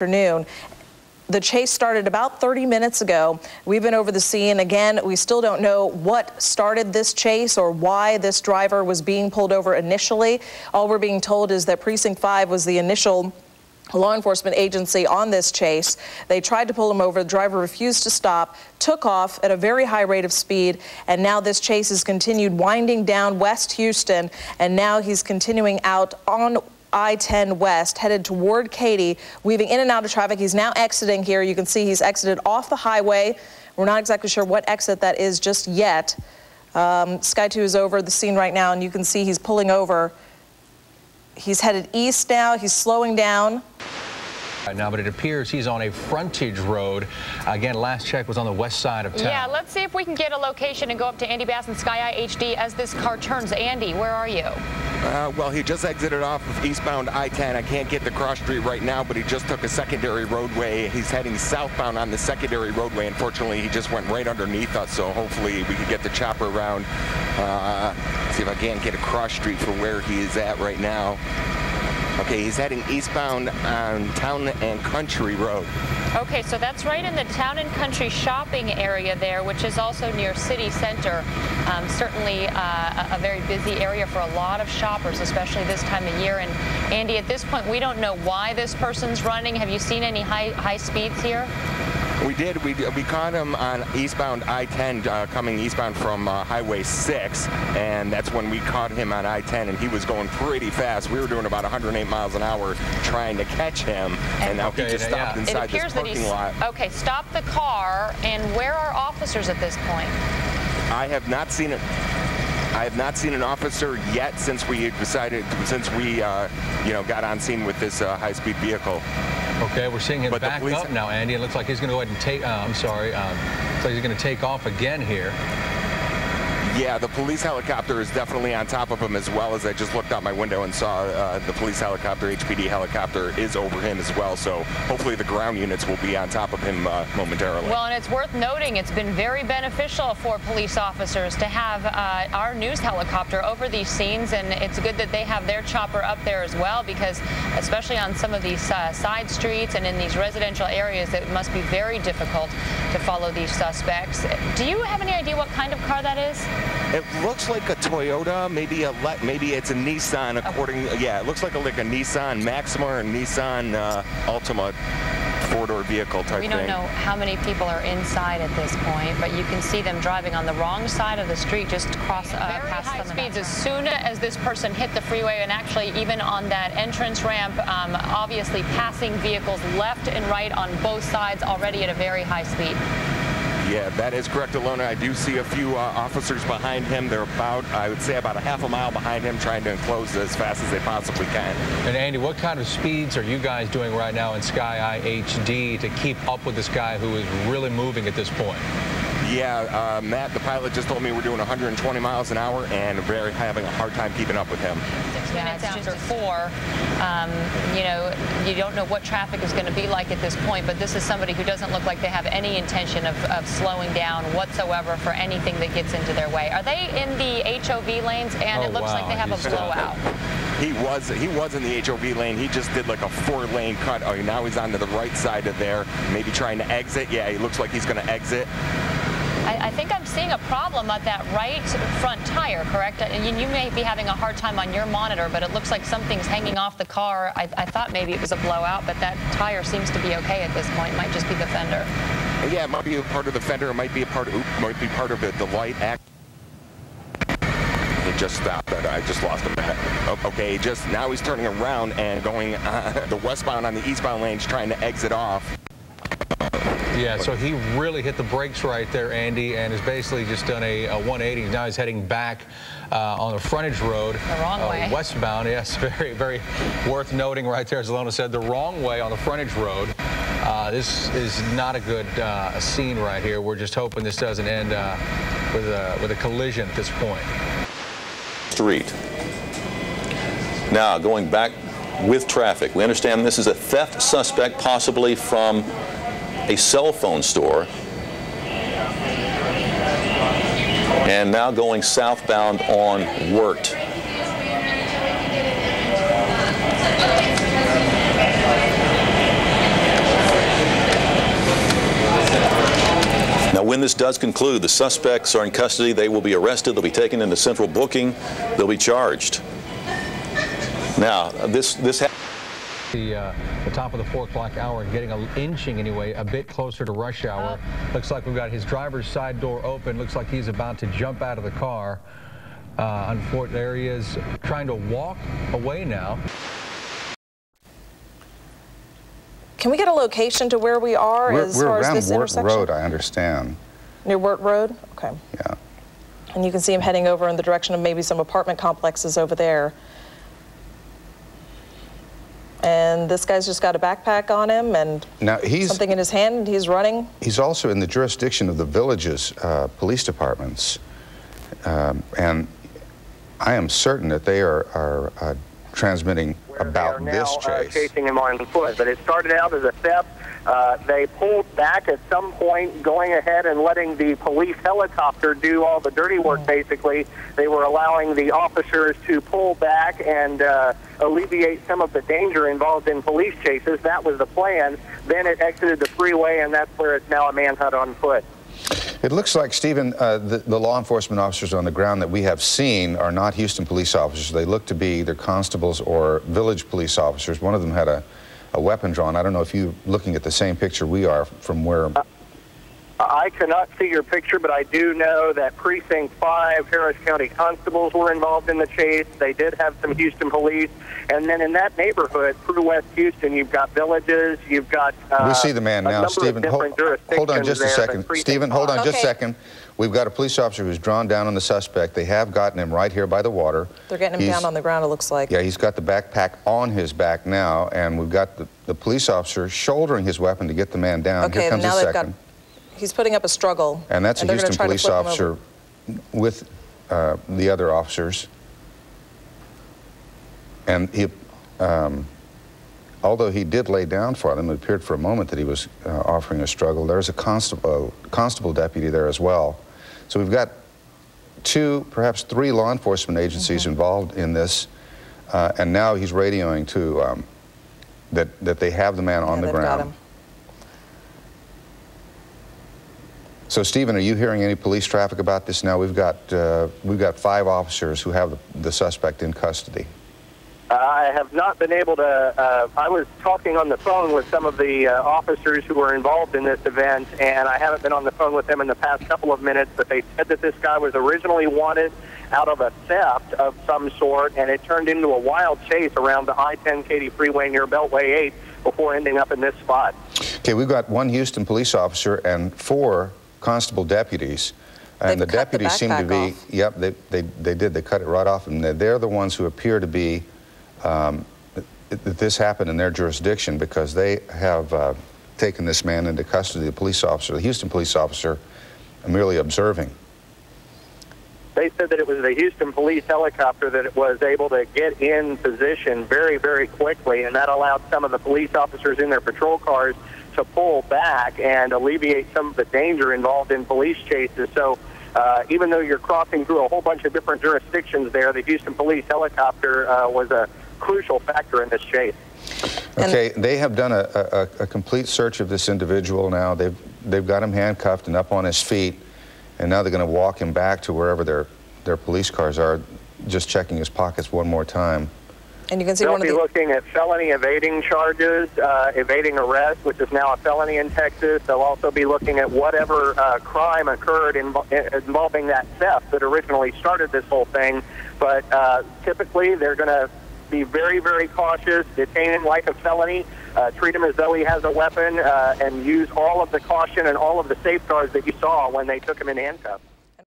afternoon. The chase started about 30 minutes ago. We've been over the scene. Again, we still don't know what started this chase or why this driver was being pulled over initially. All we're being told is that Precinct 5 was the initial law enforcement agency on this chase. They tried to pull him over. The driver refused to stop, took off at a very high rate of speed, and now this chase has continued winding down West Houston, and now he's continuing out on I-10 West, headed toward Katy, weaving in and out of traffic. He's now exiting here. You can see he's exited off the highway. We're not exactly sure what exit that is just yet. SKYEYE is over the scene right now, and you can see he's pulling over. He's headed east now. He's slowing down. Right now, but it appears he's on a frontage road. Again, last check was on the west side of town. Yeah, let's see if we can get a location and go up to Andy Bass and SKYEYE HD as this car turns. Andy, where are you? Well, he just exited off of eastbound I-10. I can't get the cross street right now, but he just took a secondary roadway. He's heading southbound on the secondary roadway. Unfortunately, he just went right underneath us, so hopefully we can get the chopper around. See if I can't get a cross street for where he is at right now. Okay, he's heading eastbound on Town and Country Road. Okay, so that's right in the Town and Country shopping area there, which is also near City Center. Certainly a very busy area for a lot of shoppers, especially this time of year. And Andy, at this point, we don't know why this person's running. Have you seen any high speeds here? We did. We caught him on eastbound I-10 coming eastbound from Highway 6, and that's when we caught him on I-10, and he was going pretty fast. We were doing about 108 miles an hour trying to catch him, and now he just stopped inside this parking lot. Okay, stop the car, and where are officers at this point? I have not seen it. I have not seen an officer yet since we got on scene with this high-speed vehicle. Okay, we're seeing him back up now, Andy. It looks like he's going to go ahead and take, looks like he's going to take off again here. Yeah, the police helicopter is definitely on top of him, as well as I just looked out my window and saw the police helicopter, HPD helicopter, is over him as well. So hopefully the ground units will be on top of him momentarily. Well, and it's worth noting it's been very beneficial for police officers to have our news helicopter over these scenes, and it's good that they have their chopper up there as well, because especially on some of these side streets and in these residential areas, it must be very difficult to follow these suspects. Do you have any idea what kind of car that is? It looks like a Toyota, maybe it's a Nissan. Yeah, it looks like a Nissan Maxima or a Nissan Altima four-door vehicle type thing. We don't know how many people are inside at this point, but you can see them driving on the wrong side of the street, just past high speeds as soon as this person hit the freeway, and actually even on that entrance ramp, obviously passing vehicles left and right on both sides already at a very high speed. Yeah, that is correct, Alona. I do see a few officers behind him. They're about, I would say, about a half a mile behind him, trying to enclose as fast as they possibly can. And Andy, what kind of speeds are you guys doing right now in SKYEYE HD to keep up with this guy who is really moving at this point? Yeah, Matt, the pilot, just told me we're doing 120 miles an hour, and we're having a hard time keeping up with him. 6 minutes after 4. You know, you don't know what traffic is going to be like at this point, but this is somebody who doesn't look like they have any intention of slowing down whatsoever for anything that gets into their way. Are they in the HOV lanes? And it looks like they have a blowout. He was in the HOV lane. He just did like a 4-lane cut. Oh, now he's onto the right side of there, maybe trying to exit. Yeah, he looks like he's going to exit. I think I'm seeing a problem at that right front tire, correct? You may be having a hard time on your monitor, but it looks like something's hanging off the car. I thought maybe it was a blowout, but that tire seems to be okay at this point. It might just be the fender. Yeah, it might be a part of the fender. It might be a part of, the light. It just stopped. I just lost him. Okay, now he's turning around and going the westbound on the eastbound lanes, trying to exit off. Yeah, so he really hit the brakes right there, Andy, and has basically just done a 180. Now he's heading back on the frontage road. The wrong way. Westbound, yes, very, very worth noting right there, as Alona said, the wrong way on the frontage road. This is not a good scene right here. We're just hoping this doesn't end with a collision at this point. Street. Now, going back with traffic, we understand this is a theft suspect, possibly from a cell phone store, and now going southbound on Wirt. when this does conclude, the suspects are in custody. They will be arrested. They'll be taken into central booking. They'll be charged. Now, the top of the 4 o'clock hour, getting inching anyway, a bit closer to rush hour. Looks like we've got his driver's side door open. Looks like he's about to jump out of the car. Unfortunately, there he is trying to walk away now. Can we get a location to where we are as far as this intersection? We're around Wirt Road, I understand. Near Wirt Road? Okay. Yeah. And you can see him heading over in the direction of maybe some apartment complexes over there. And this guy's just got a backpack on him and now something in his hand, and he's running. He's also in the jurisdiction of the village's police departments. And I am certain that they are transmitting about this chase. Chasing him on foot, but it started out as a theft. They pulled back at some point, going ahead and letting the police helicopter do all the dirty work, basically. They were allowing the officers to pull back and alleviate some of the danger involved in police chases. That was the plan. Then it exited the freeway, and that's where it's now a manhunt on foot. It looks like, Stephen, the law enforcement officers on the ground that we have seen are not Houston police officers. They look to be either constables or village police officers. One of them had a weapon drawn. I don't know if you're looking at the same picture we are from where... I cannot see your picture, but I do know that Precinct 5 Harris County constables were involved in the chase. They did have some Houston police. And then in that neighborhood, through West Houston, you've got villages, you've got... we see the man now. Stephen, hold on just a second. Stephen, hold on just a second. We've got a police officer who's drawn down on the suspect. They have gotten him right here by the water. They're getting him down on the ground, it looks like. Yeah, he's got the backpack on his back now, and we've got the police officer shouldering his weapon to get the man down. Okay, here comes now a they've second. He's putting up a struggle. And that's a Houston police officer with the other officers. And he, although he did lay down for them, it appeared for a moment that he was offering a struggle. There's a constable deputy there as well. So we've got 2, perhaps 3 law enforcement agencies involved in this, and now he's radioing to that they have the man on the ground. Got him. So, Stephen, are you hearing any police traffic about this now? We've got 5 officers who have the suspect in custody. I have not been able to, I was talking on the phone with some of the officers who were involved in this event, and I haven't been on the phone with them in the past couple of minutes, but they said that this guy was originally wanted out of a theft of some sort, and it turned into a wild chase around the I-10 Katy Freeway near Beltway 8 before ending up in this spot. Okay, we've got 1 Houston police officer and 4 constable deputies, and the deputies seem to be, yep, they did, they cut it right off, and they're the ones who appear to be, that this happened in their jurisdiction because they have taken this man into custody. The police officer, the Houston police officer, merely observing. They said that it was the Houston police helicopter that was able to get in position very, very quickly, and that allowed some of the police officers in their patrol cars to pull back and alleviate some of the danger involved in police chases. So even though you're crossing through a whole bunch of different jurisdictions there, the Houston police helicopter was a crucial factor in this chase. Okay, they have done a complete search of this individual now. They've got him handcuffed and up on his feet, and now they're going to walk him back to wherever their police cars are, just checking his pockets one more time. And you can see they'll one of be looking at felony evading charges, evading arrest, which is now a felony in Texas. They'll also be looking at whatever crime occurred involving that theft that originally started this whole thing. But typically, they're going to be very, very cautious, detain him like a felony, treat him as though he has a weapon, and use all of the caution and all of the safeguards that you saw when they took him in handcuffs.